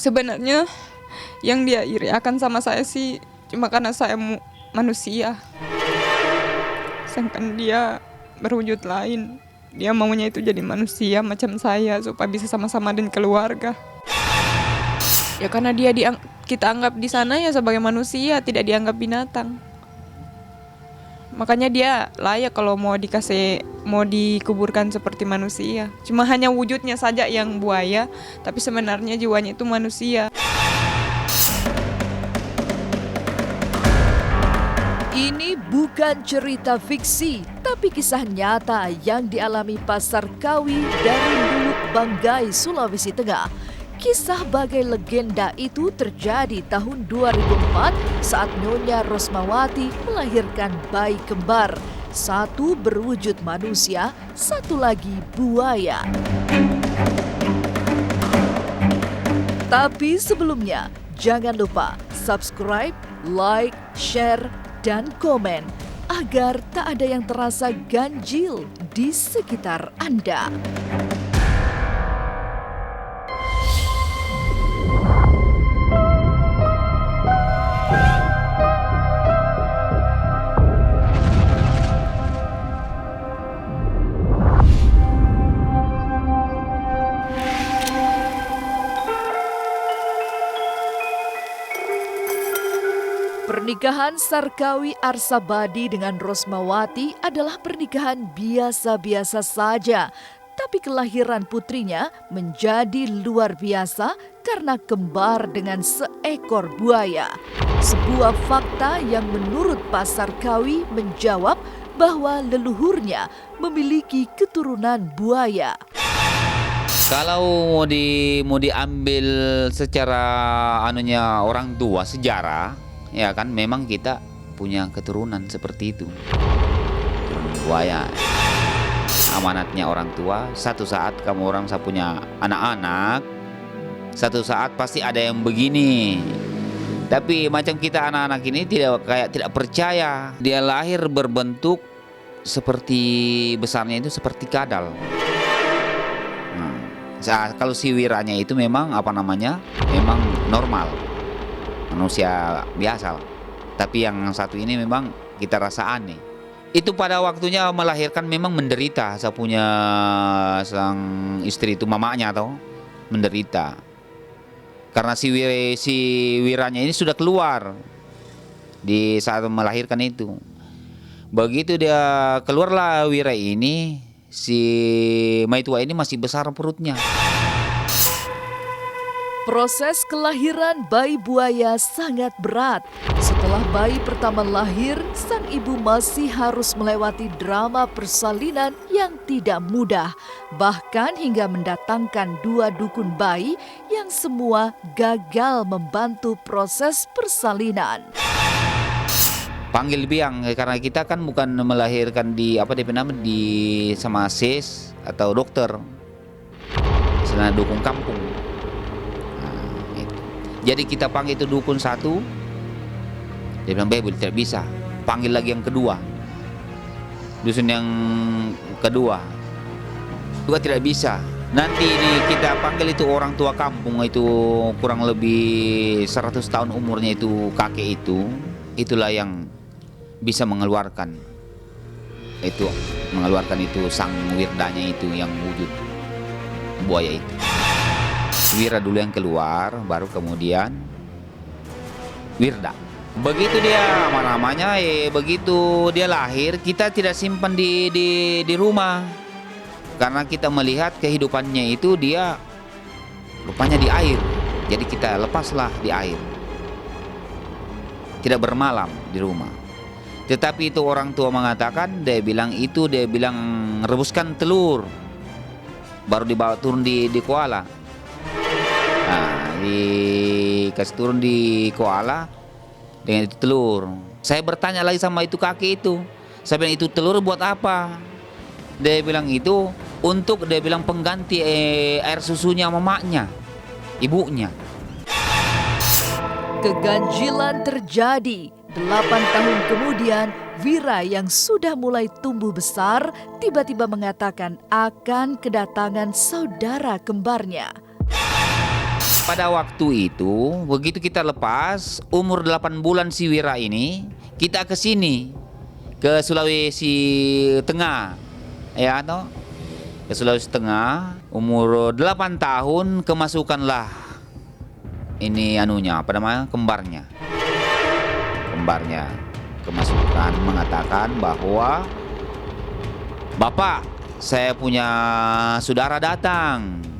Sebenarnya yang dia iri akan sama saya sih cuma karena saya manusia. Sedangkan dia berwujud lain. Dia maunya itu jadi manusia macam saya supaya bisa sama-sama dengan keluarga. Ya karena kita anggap di sana ya sebagai manusia, tidak dianggap binatang. Makanya dia layak kalau mau dikuburkan seperti manusia. Cuma hanya wujudnya saja yang buaya, tapi sebenarnya jiwanya itu manusia. Ini bukan cerita fiksi, tapi kisah nyata yang dialami Pasar Kawi dari Lubuk Banggai, Sulawesi Tengah. Kisah bagai legenda itu terjadi tahun 2004 saat Nyonya Rosmawati melahirkan bayi kembar. Satu berwujud manusia, satu lagi buaya. Tapi sebelumnya, jangan lupa subscribe, like, share, dan komen agar tak ada yang terasa ganjil di sekitar Anda. Pernikahan Sarkawi Arsabadi dengan Rosmawati adalah pernikahan biasa-biasa saja. Tapi kelahiran putrinya menjadi luar biasa karena kembar dengan seekor buaya. Sebuah fakta yang menurut Pak Sarkawi menjawab bahwa leluhurnya memiliki keturunan buaya. Kalau mau diambil secara orang tua sejarah, ya kan memang kita punya keturunan seperti itu. Keturunan buaya. Amanatnya orang tua, satu saat saya punya anak-anak, satu saat pasti ada yang begini. Tapi macam kita anak-anak ini tidak percaya. Dia lahir berbentuk seperti besarnya itu seperti kadal. Kalau si wiranya itu memang memang normal, manusia biasa. Tapi yang satu ini memang kita rasa aneh. Itu pada waktunya melahirkan memang menderita. Saya punya sang istri itu mamanya menderita. Karena si wiranya ini sudah keluar di saat melahirkan itu. Begitu dia keluarlah wira ini, si maitua ini masih besar perutnya. Proses kelahiran bayi buaya sangat berat. Setelah bayi pertama lahir, sang ibu masih harus melewati drama persalinan yang tidak mudah. Bahkan hingga mendatangkan 2 dukun bayi yang semua gagal membantu proses persalinan. Panggil biang karena kita kan bukan melahirkan di sama sis atau dokter. Sana dukun kampung. Jadi kita panggil itu dukun satu, dia bilang bebel tidak bisa. Panggil lagi yang kedua, dusun yang kedua juga tidak bisa. Nanti ini kita panggil itu orang tua kampung itu kurang lebih 100 tahun umurnya itu kakek itu, itulah yang bisa mengeluarkan itu sang wirdanya itu yang wujud buaya itu. Wira dulu yang keluar, baru kemudian wirda. Begitu dia begitu dia lahir, kita tidak simpan di rumah. Karena kita melihat kehidupannya itu dia rupanya di air. Jadi kita lepaslah di air. Tidak bermalam di rumah. Tetapi itu orang tua mengatakan, dia bilang rebuskan telur. Baru dibawa turun di koala. Dikasih turun di koala dengan itu telur. Saya bertanya lagi sama itu kakek itu. Saya bilang itu telur buat apa? Dia bilang itu untuk pengganti air susunya mamaknya, ibunya. Keganjilan terjadi. 8 tahun kemudian, Wira yang sudah mulai tumbuh besar tiba-tiba mengatakan akan kedatangan saudara kembarnya. Pada waktu itu, begitu kita lepas, umur 8 bulan si Wira ini, kita ke sini, ke Sulawesi Tengah. Ya, toh? Ke Sulawesi Tengah, umur 8 tahun, kemasukanlah ini anunya, apa namanya, kembarnya. Kembarnya kemasukan mengatakan bahwa, "Bapak, saya punya saudara datang."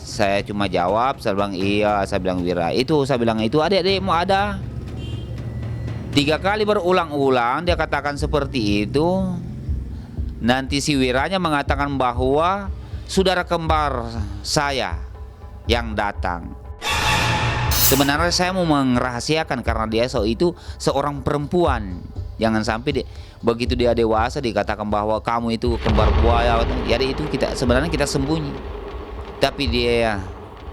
Saya cuma jawab, saya bilang iya, saya bilang Wira. Saya bilang itu adik-adik mau ada. 3 kali berulang-ulang dia katakan seperti itu. Nanti si Wiranya mengatakan bahwa saudara kembar saya yang datang. Sebenarnya saya mau merahasiakan karena dia itu seorang perempuan. Jangan sampai begitu dia dewasa dikatakan bahwa kamu itu kembar buaya. Jadi itu sebenarnya kita sembunyi. Tapi dia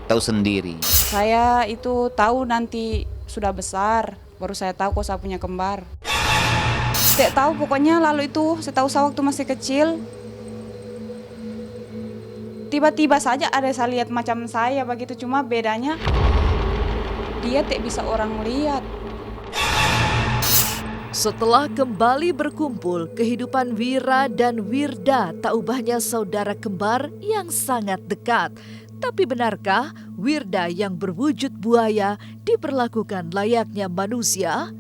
tahu sendiri. Saya itu tahu nanti sudah besar, baru saya tahu kok saya punya kembar. Saya tahu pokoknya lalu itu, saya tahu saya waktu masih kecil. Tiba-tiba saja ada saya lihat macam saya begitu, cuma bedanya dia tak bisa orang lihat. Setelah kembali berkumpul, kehidupan Wira dan Wirda tak ubahnya saudara kembar yang sangat dekat. Tapi benarkah Wirda yang berwujud buaya diperlakukan layaknya manusia?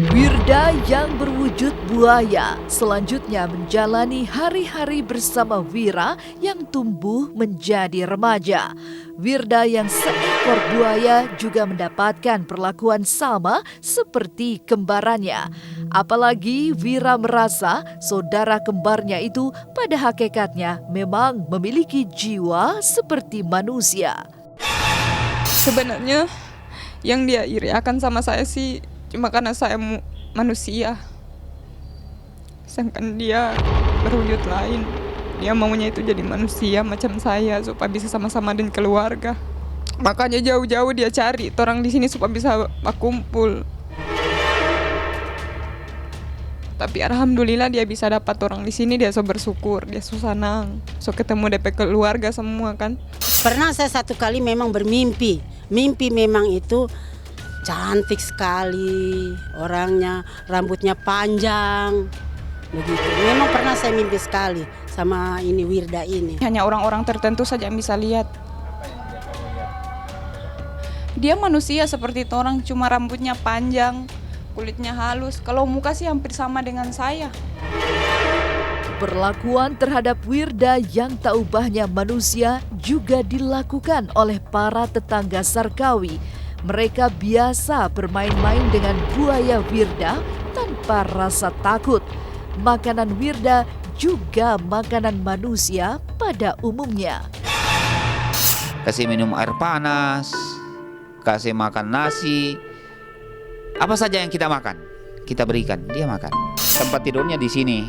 Wirda yang berwujud buaya selanjutnya menjalani hari-hari bersama Wira yang tumbuh menjadi remaja. Wirda yang seekor buaya juga mendapatkan perlakuan sama seperti kembarannya. Apalagi Wira merasa saudara kembarnya itu pada hakikatnya memang memiliki jiwa seperti manusia. Sebenarnya yang dia iri akan sama saya sih cuma karena saya manusia. Sedangkan dia berwujud lain. Dia maunya itu jadi manusia macam saya supaya bisa sama-sama dengan keluarga. Makanya jauh-jauh dia cari orang di sini supaya bisa berkumpul. Tapi alhamdulillah dia bisa dapat orang di sini, dia so bersyukur, dia so senang, so ketemu DP keluarga semua kan. Pernah saya satu kali memang bermimpi. Mimpi memang itu cantik sekali orangnya, rambutnya panjang. Begitu. Memang pernah saya mimpi sekali sama ini Wirda ini. Hanya orang-orang tertentu saja yang bisa lihat. Dia manusia seperti itu orang, cuma rambutnya panjang, kulitnya halus. Kalau muka sih hampir sama dengan saya. Perlakuan terhadap Wirda yang tak ubahnya manusia juga dilakukan oleh para tetangga Sarkawi. Mereka biasa bermain-main dengan buaya Wirda tanpa rasa takut. Makanan Wirda juga makanan manusia pada umumnya. Kasih minum air panas, kasih makan nasi, apa saja yang kita makan, kita berikan, dia makan. Tempat tidurnya di sini,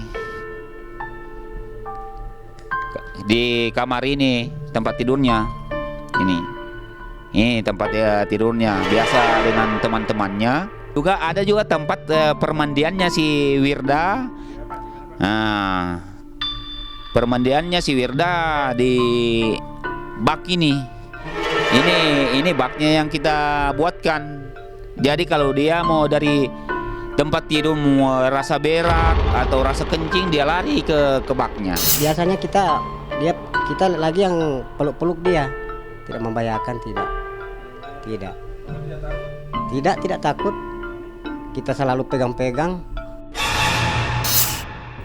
di kamar ini tempat tidurnya ini tempat tidurnya biasa dengan teman-temannya. Juga ada juga tempat permandiannya si Wirda. Nah, permandiannya si Wirda di bak ini baknya yang kita buatkan. Jadi kalau dia mau dari tempat tidur mau rasa berak atau rasa kencing, dia lari ke baknya. Biasanya kita lagi yang peluk-peluk dia, tidak membahayakan, tidak takut. Kita selalu pegang-pegang.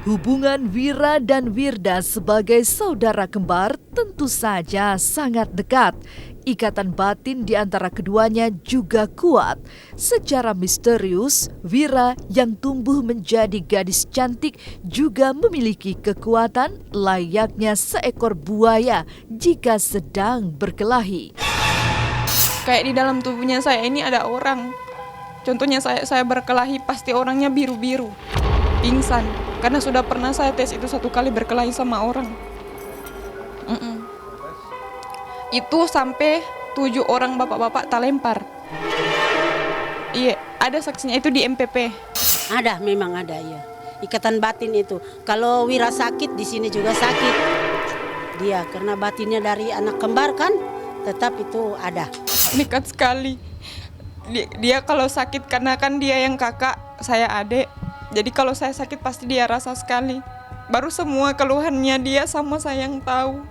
Hubungan Wira dan Wirda sebagai saudara kembar tentu saja sangat dekat. Ikatan batin di antara keduanya juga kuat. Secara misterius, Wira yang tumbuh menjadi gadis cantik juga memiliki kekuatan layaknya seekor buaya jika sedang berkelahi. Kayak di dalam tubuhnya saya ini ada orang. Contohnya saya berkelahi pasti orangnya biru-biru, pingsan. Karena sudah pernah saya tes itu 1 kali berkelahi sama orang. Itu sampai 7 orang bapak-bapak tak lempar. Iya, ada saksinya itu di MPP. Ada, memang ada ya. Ikatan batin itu. Kalau Wira sakit, di sini juga sakit. Dia karena batinnya dari anak kembar kan, tetap itu ada. Nekat sekali. Dia kalau sakit karena kan dia yang kakak, saya adik. Jadi kalau saya sakit pasti dia rasa sekali. Baru semua keluhannya dia sama saya yang tahu.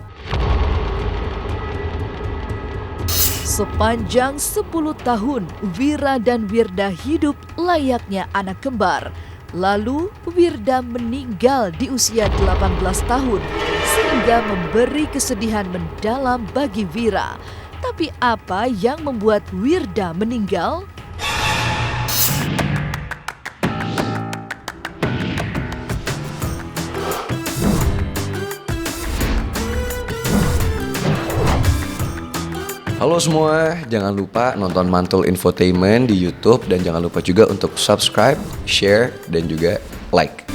Sepanjang 10 tahun, Wira dan Wirda hidup layaknya anak kembar. Lalu, Wirda meninggal di usia 18 tahun, sehingga memberi kesedihan mendalam bagi Wira. Tapi apa yang membuat Wirda meninggal? Halo semua, jangan lupa nonton Mantul Infotainment di YouTube dan jangan lupa juga untuk subscribe, share, dan juga like.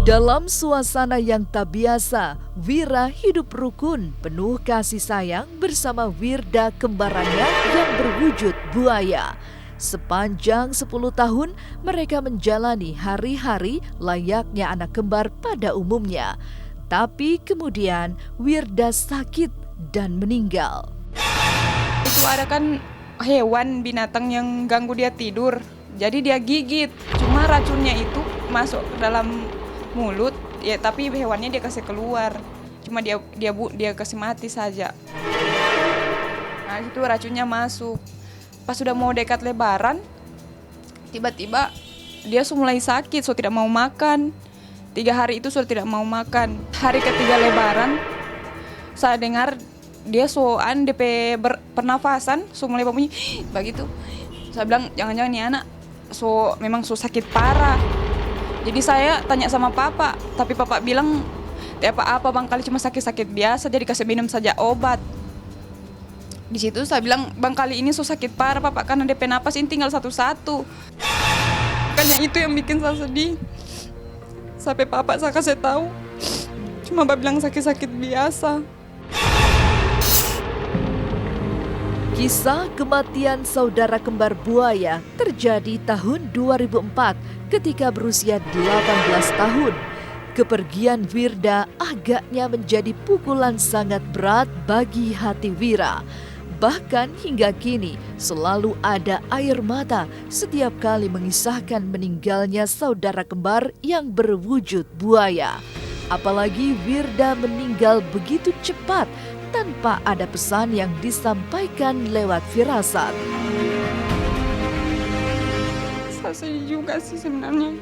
Dalam suasana yang tak biasa, Wira hidup rukun, penuh kasih sayang bersama Wirda kembarannya yang berwujud buaya. Sepanjang 10 tahun, mereka menjalani hari-hari layaknya anak kembar pada umumnya. Tapi kemudian Wirda sakit dan meninggal. Itu ada kan hewan binatang yang ganggu dia tidur. Jadi dia gigit. Cuma racunnya itu masuk ke dalam mulut, ya tapi hewannya dia kasih keluar. Cuma dia kasih mati saja. Nah, itu racunnya masuk. Pas sudah mau dekat lebaran, tiba-tiba dia mulai sakit, so tidak mau makan. 3 hari itu sudah tidak mau makan. Hari ketiga lebaran, saya dengar dia soan DP pernafasan, so mulai bunyi begitu. Saya bilang jangan-jangan nih anak memang sakit parah. Jadi saya tanya sama papa, tapi papa bilang tidak apa-apa Bang Kali, cuma sakit-sakit biasa, jadi kasih minum saja obat. Di situ saya bilang Bang Kali ini sakit parah Papa, karena DP napas ini tinggal 1-1. Makanya itu yang bikin saya sedih. Sampai papa saya kasih tahu, cuma papa bilang sakit-sakit biasa. Kisah kematian saudara kembar buaya terjadi tahun 2004 ketika berusia 18 tahun. Kepergian Wirda agaknya menjadi pukulan sangat berat bagi hati Wira. Bahkan hingga kini selalu ada air mata setiap kali mengisahkan meninggalnya saudara kembar yang berwujud buaya. Apalagi Wirda meninggal begitu cepat tanpa ada pesan yang disampaikan lewat firasat. Saya sedih juga sih sebenarnya.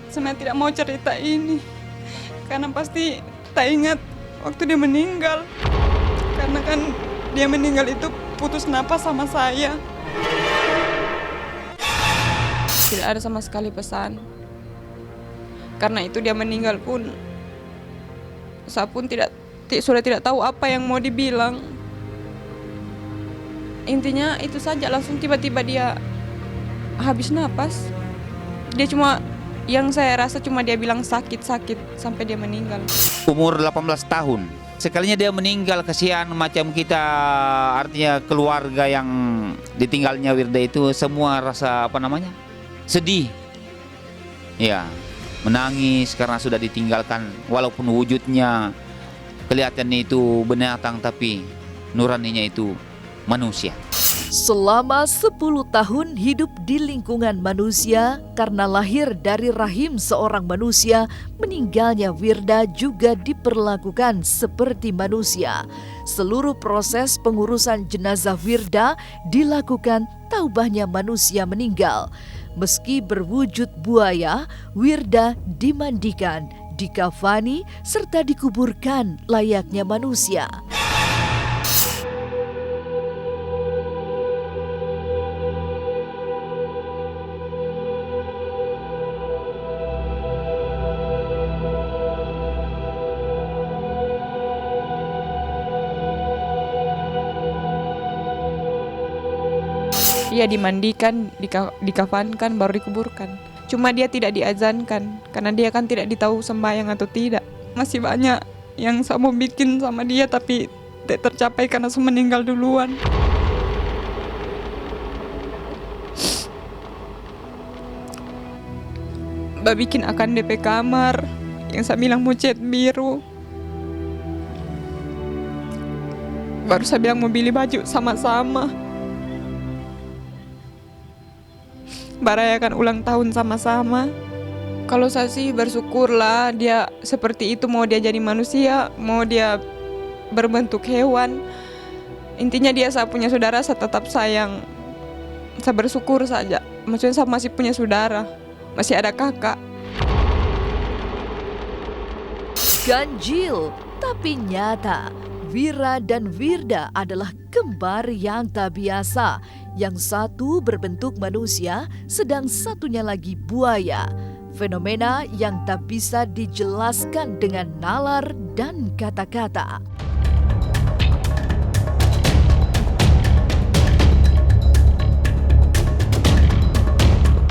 Sebenarnya tidak mau cerita ini, karena pasti tak ingat waktu dia meninggal. Karena kan dia meninggal itu putus napas sama saya. Tidak ada sama sekali pesan. Karena itu dia meninggal pun, saya pun sudah tidak tahu apa yang mau dibilang. Intinya itu saja, langsung tiba-tiba dia habis napas. Dia cuma, yang saya rasa cuma dia bilang sakit-sakit sampai dia meninggal. Umur 18 tahun. Sekalinya dia meninggal, kasihan macam kita, artinya keluarga yang ditinggalnya Wirda itu semua rasa sedih. Ya, menangis karena sudah ditinggalkan, walaupun wujudnya kelihatannya itu binatang tapi nuraninya itu manusia. Selama 10 tahun hidup di lingkungan manusia karena lahir dari rahim seorang manusia, meninggalnya Wirda juga diperlakukan seperti manusia. Seluruh proses pengurusan jenazah Wirda dilakukan taubahnya manusia meninggal. Meski berwujud buaya, Wirda dimandikan, dikafani, serta dikuburkan layaknya manusia. Dia dimandikan, dikafankan, baru dikuburkan. Cuma dia tidak diazankan, karena dia kan tidak ditahu sembahyang atau tidak. Masih banyak yang saya mau bikin sama dia, tapi tidak tercapai karena saya meninggal duluan. Mbak bikin akan DP kamar, yang saya bilang mau cat biru. Baru saya bilang mau beli baju sama-sama. Merayakan ulang tahun sama-sama. Kalau saya sih bersyukurlah dia seperti itu, mau dia jadi manusia, mau dia berbentuk hewan. Intinya dia saya punya saudara, saya tetap sayang. Saya bersyukur saja. Maksudnya saya masih punya saudara, masih ada kakak. Ganjil, tapi nyata. Wira dan Wirda adalah kembar yang tak biasa. Yang satu berbentuk manusia, sedang satunya lagi buaya. Fenomena yang tak bisa dijelaskan dengan nalar dan kata-kata.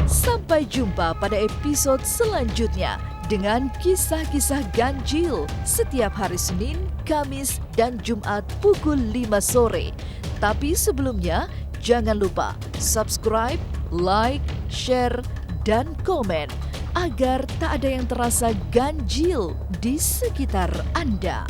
Sampai jumpa pada episode selanjutnya dengan kisah-kisah ganjil setiap hari Senin, Kamis, dan Jumat pukul 5 sore. Tapi sebelumnya, jangan lupa subscribe, like, share, dan komen agar tak ada yang terasa ganjil di sekitar Anda.